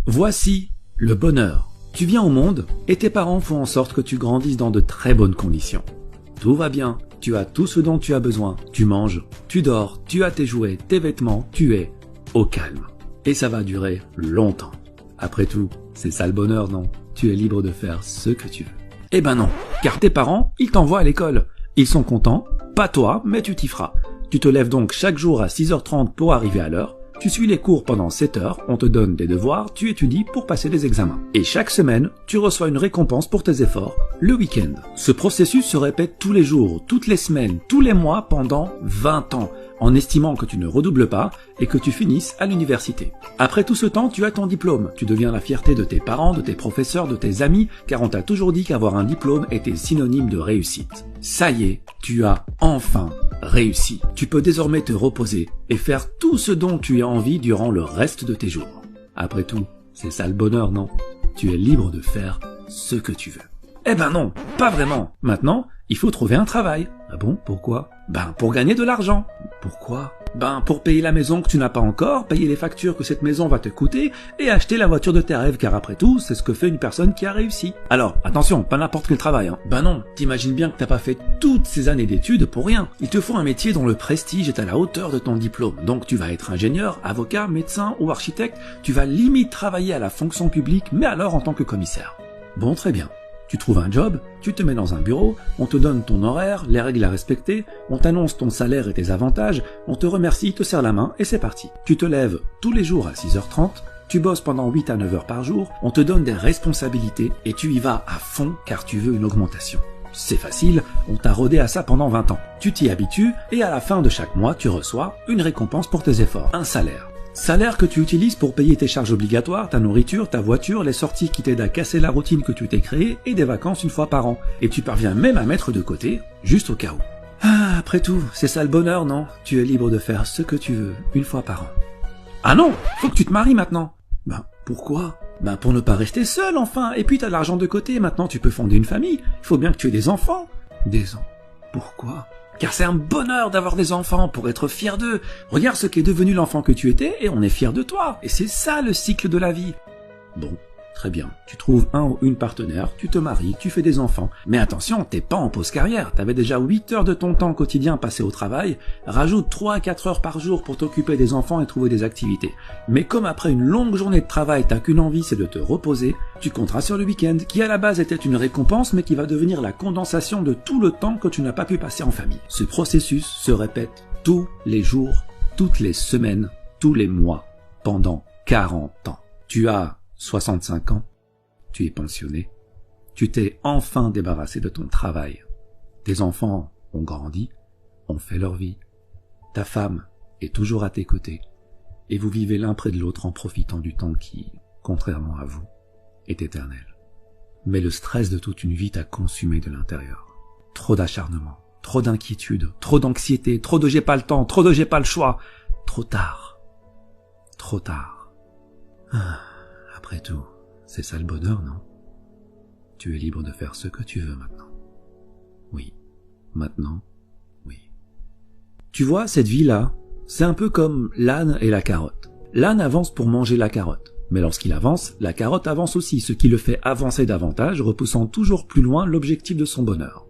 Voici le bonheur. Tu viens au monde et tes parents font en sorte que tu grandisses dans de très bonnes conditions. Tout va bien, tu as tout ce dont tu as besoin. Tu manges, tu dors, tu as tes jouets, tes vêtements, tu es au calme. Et ça va durer longtemps. Après tout, c'est ça le bonheur, non? Tu es libre de faire ce que tu veux. Eh ben non, car tes parents, ils t'envoient à l'école. Ils sont contents, pas toi, mais tu t'y feras. Tu te lèves donc chaque jour à 6h30 pour arriver à l'heure. Tu suis les cours pendant 7 heures, on te donne des devoirs, tu étudies pour passer des examens. Et chaque semaine, tu reçois une récompense pour tes efforts, le week-end. Ce processus se répète tous les jours, toutes les semaines, tous les mois pendant 20 ans, en estimant que tu ne redoubles pas et que tu finisses à l'université. Après tout ce temps, tu as ton diplôme. Tu deviens la fierté de tes parents, de tes professeurs, de tes amis, car on t'a toujours dit qu'avoir un diplôme était synonyme de réussite. Ça y est, tu as enfin réussi. Tu peux désormais te reposer et faire tout ce dont tu as envie durant le reste de tes jours. Après tout, c'est ça le bonheur, non? Tu es libre de faire ce que tu veux. Eh ben non, pas vraiment. Maintenant, il faut trouver un travail. Ah bon, pourquoi? Pour gagner de l'argent. Pourquoi? Pour payer la maison que tu n'as pas encore, payer les factures que cette maison va te coûter et acheter la voiture de tes rêves, car après tout, c'est ce que fait une personne qui a réussi. Alors, attention, pas n'importe quel travail, hein. Non, t'imagines bien que t'as pas fait toutes ces années d'études pour rien. Il te faut un métier dont le prestige est à la hauteur de ton diplôme. Donc tu vas être ingénieur, avocat, médecin ou architecte, tu vas limite travailler à la fonction publique, mais alors en tant que commissaire. Bon, très bien. Tu trouves un job, tu te mets dans un bureau, on te donne ton horaire, les règles à respecter, on t'annonce ton salaire et tes avantages, on te remercie, te serre la main et c'est parti. Tu te lèves tous les jours à 6h30, tu bosses pendant 8 à 9 heures par jour, on te donne des responsabilités et tu y vas à fond car tu veux une augmentation. C'est facile, on t'a rodé à ça pendant 20 ans. Tu t'y habitues et à la fin de chaque mois, tu reçois une récompense pour tes efforts, un salaire. Salaire que tu utilises pour payer tes charges obligatoires, ta nourriture, ta voiture, les sorties qui t'aident à casser la routine que tu t'es créée et des vacances une fois par an. Et tu parviens même à mettre de côté, juste au cas où. Ah, après tout, c'est ça le bonheur, non? Tu es libre de faire ce que tu veux, une fois par an. Ah non, faut que tu te maries maintenant. Pourquoi? Pour ne pas rester seul, enfin. Et puis t'as de l'argent de côté, maintenant tu peux fonder une famille. Il faut bien que tu aies des enfants. Des enfants. Pourquoi? Car c'est un bonheur d'avoir des enfants pour être fier d'eux. Regarde ce qu'est devenu l'enfant que tu étais et on est fier de toi. Et c'est ça le cycle de la vie. Bon, très bien. Tu trouves un ou une partenaire, tu te maries, tu fais des enfants. Mais attention, t'es pas en pause carrière. T'avais déjà 8 heures de ton temps quotidien passé au travail. Rajoute 3 à 4 heures par jour pour t'occuper des enfants et trouver des activités. Mais comme après une longue journée de travail, t'as qu'une envie, c'est de te reposer, tu compteras sur le week-end, qui à la base était une récompense, mais qui va devenir la condensation de tout le temps que tu n'as pas pu passer en famille. Ce processus se répète tous les jours, toutes les semaines, tous les mois, pendant 40 ans. Tu as 65 ans, tu es pensionné, tu t'es enfin débarrassé de ton travail. Tes enfants ont grandi, ont fait leur vie. Ta femme est toujours à tes côtés, et vous vivez l'un près de l'autre en profitant du temps qui, contrairement à vous, est éternel. Mais le stress de toute une vie t'a consumé de l'intérieur. Trop d'acharnement, trop d'inquiétude, trop d'anxiété, trop de j'ai pas le temps, trop de j'ai pas le choix. Trop tard. Trop tard. Après tout, c'est ça le bonheur, non? Tu es libre de faire ce que tu veux maintenant. Oui. Maintenant, oui. Tu vois, cette vie-là, c'est un peu comme l'âne et la carotte. L'âne avance pour manger la carotte. Mais lorsqu'il avance, la carotte avance aussi, ce qui le fait avancer davantage, repoussant toujours plus loin l'objectif de son bonheur.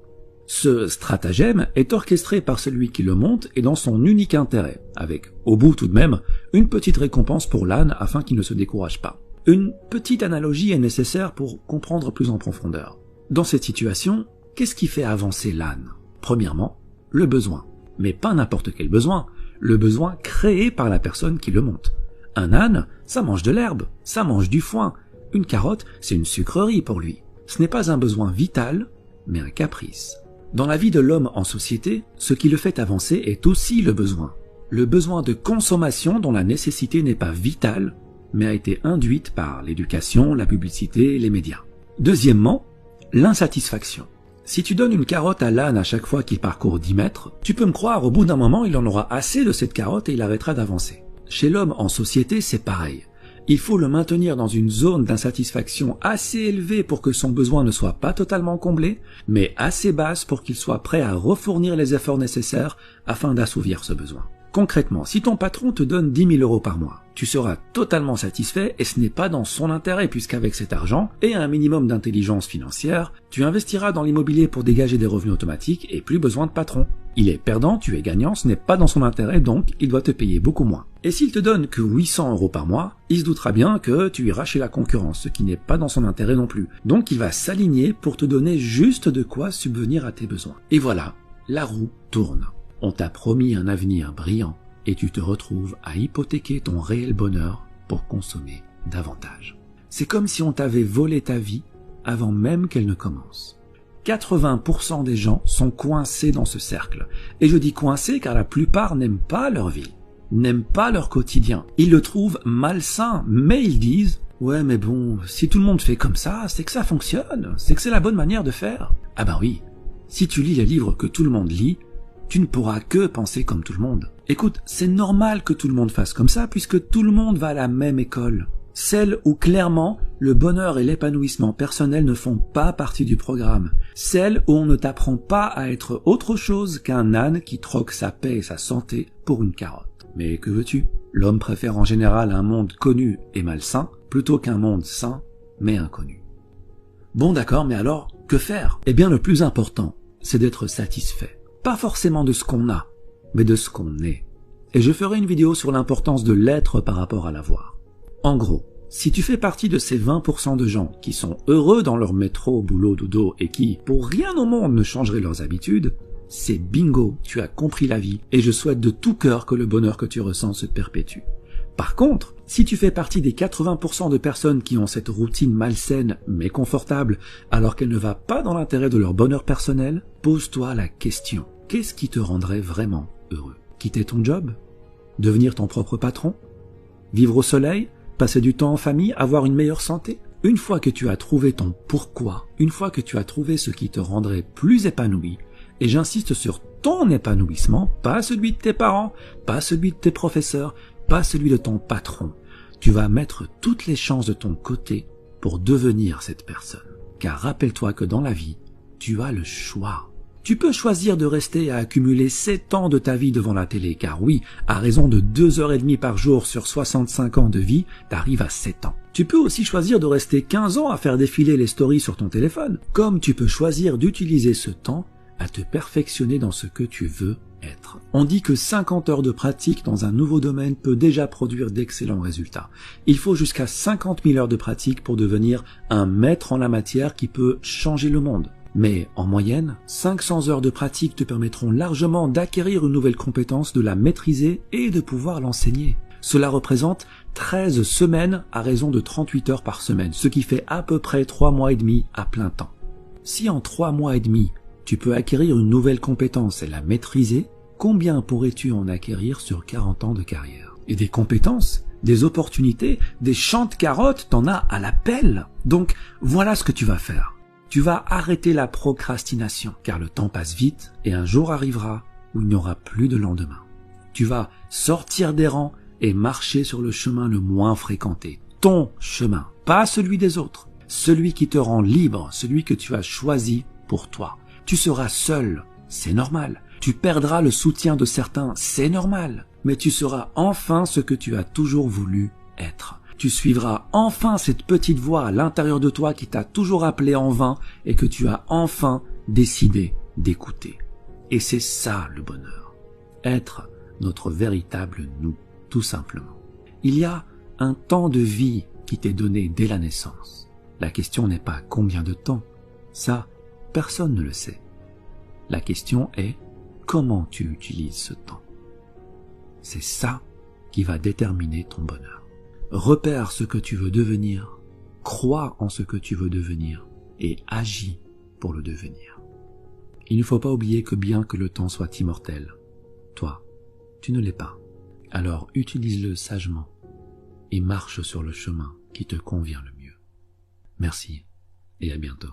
Ce stratagème est orchestré par celui qui le monte et dans son unique intérêt, avec, au bout tout de même, une petite récompense pour l'âne afin qu'il ne se décourage pas. Une petite analogie est nécessaire pour comprendre plus en profondeur. Dans cette situation, qu'est-ce qui fait avancer l'âne? Premièrement, le besoin. Mais pas n'importe quel besoin, le besoin créé par la personne qui le monte. Un âne, ça mange de l'herbe, ça mange du foin. Une carotte, c'est une sucrerie pour lui. Ce n'est pas un besoin vital, mais un caprice. Dans la vie de l'homme en société, ce qui le fait avancer est aussi le besoin. Le besoin de consommation dont la nécessité n'est pas vitale, mais a été induite par l'éducation, la publicité et les médias. Deuxièmement, l'insatisfaction. Si tu donnes une carotte à l'âne à chaque fois qu'il parcourt 10 mètres, tu peux me croire, au bout d'un moment, il en aura assez de cette carotte et il arrêtera d'avancer. Chez l'homme en société, c'est pareil. Il faut le maintenir dans une zone d'insatisfaction assez élevée pour que son besoin ne soit pas totalement comblé, mais assez basse pour qu'il soit prêt à refournir les efforts nécessaires afin d'assouvir ce besoin. Concrètement, si ton patron te donne 10 000 euros par mois, tu seras totalement satisfait et ce n'est pas dans son intérêt puisqu'avec cet argent et un minimum d'intelligence financière, tu investiras dans l'immobilier pour dégager des revenus automatiques et plus besoin de patron. Il est perdant, tu es gagnant, ce n'est pas dans son intérêt donc il doit te payer beaucoup moins. Et s'il te donne que 800 euros par mois, il se doutera bien que tu iras chez la concurrence, ce qui n'est pas dans son intérêt non plus. Donc il va s'aligner pour te donner juste de quoi subvenir à tes besoins. Et voilà, la roue tourne. On t'a promis un avenir brillant et tu te retrouves à hypothéquer ton réel bonheur pour consommer davantage. C'est comme si on t'avait volé ta vie avant même qu'elle ne commence. 80% des gens sont coincés dans ce cercle. Et je dis coincés car la plupart n'aiment pas leur vie, n'aiment pas leur quotidien. Ils le trouvent malsain, mais ils disent « Ouais mais bon, si tout le monde fait comme ça, c'est que ça fonctionne, c'est que c'est la bonne manière de faire. » Ah ben oui, si tu lis les livres que tout le monde lit, tu ne pourras que penser comme tout le monde. Écoute, c'est normal que tout le monde fasse comme ça puisque tout le monde va à la même école. Celle où clairement le bonheur et l'épanouissement personnel ne font pas partie du programme. Celle où on ne t'apprend pas à être autre chose qu'un âne qui troque sa paix et sa santé pour une carotte. Mais que veux-tu? L'homme préfère en général un monde connu et malsain plutôt qu'un monde sain mais inconnu. Bon d'accord, mais alors, que faire? Eh bien le plus important, c'est d'être satisfait. Pas forcément de ce qu'on a, mais de ce qu'on est. Et je ferai une vidéo sur l'importance de l'être par rapport à l'avoir. En gros, si tu fais partie de ces 20% de gens qui sont heureux dans leur métro, boulot, dodo et qui, pour rien au monde, ne changeraient leurs habitudes, c'est bingo, tu as compris la vie et je souhaite de tout cœur que le bonheur que tu ressens se perpétue. Par contre, si tu fais partie des 80% de personnes qui ont cette routine malsaine mais confortable alors qu'elle ne va pas dans l'intérêt de leur bonheur personnel, pose-toi la question. Qu'est-ce qui te rendrait vraiment heureux? Quitter ton job? Devenir ton propre patron? Vivre au soleil? Passer du temps en famille? Avoir une meilleure santé? Une fois que tu as trouvé ton pourquoi, une fois que tu as trouvé ce qui te rendrait plus épanoui, et j'insiste sur ton épanouissement, pas celui de tes parents, pas celui de tes professeurs, pas celui de ton patron, tu vas mettre toutes les chances de ton côté pour devenir cette personne. Car rappelle-toi que dans la vie, tu as le choix. Tu peux choisir de rester à accumuler 7 ans de ta vie devant la télé, car oui, à raison de 2h30 par jour sur 65 ans de vie, t'arrives à 7 ans. Tu peux aussi choisir de rester 15 ans à faire défiler les stories sur ton téléphone, comme tu peux choisir d'utiliser ce temps à te perfectionner dans ce que tu veux être. On dit que 50 heures de pratique dans un nouveau domaine peut déjà produire d'excellents résultats. Il faut jusqu'à 50 000 heures de pratique pour devenir un maître en la matière qui peut changer le monde. Mais en moyenne, 500 heures de pratique te permettront largement d'acquérir une nouvelle compétence, de la maîtriser et de pouvoir l'enseigner. Cela représente 13 semaines à raison de 38 heures par semaine, ce qui fait à peu près 3 mois et demi à plein temps. Si en 3 mois et demi, tu peux acquérir une nouvelle compétence et la maîtriser, combien pourrais-tu en acquérir sur 40 ans de carrière? Et des compétences, des opportunités, des champs de carottes, t'en as à la pelle. Donc voilà ce que tu vas faire. Tu vas arrêter la procrastination, car le temps passe vite et un jour arrivera où il n'y aura plus de lendemain. Tu vas sortir des rangs et marcher sur le chemin le moins fréquenté. Ton chemin, pas celui des autres. Celui qui te rend libre, celui que tu as choisi pour toi. Tu seras seul, c'est normal. Tu perdras le soutien de certains, c'est normal. Mais tu seras enfin ce que tu as toujours voulu être. Tu suivras enfin cette petite voix à l'intérieur de toi qui t'a toujours appelé en vain et que tu as enfin décidé d'écouter. Et c'est ça le bonheur. Être notre véritable nous, tout simplement. Il y a un temps de vie qui t'est donné dès la naissance. La question n'est pas combien de temps. Ça, personne ne le sait. La question est comment tu utilises ce temps. C'est ça qui va déterminer ton bonheur. Repère ce que tu veux devenir, crois en ce que tu veux devenir et agis pour le devenir. Il ne faut pas oublier que bien que le temps soit immortel, toi, tu ne l'es pas. Alors utilise-le sagement et marche sur le chemin qui te convient le mieux. Merci et à bientôt.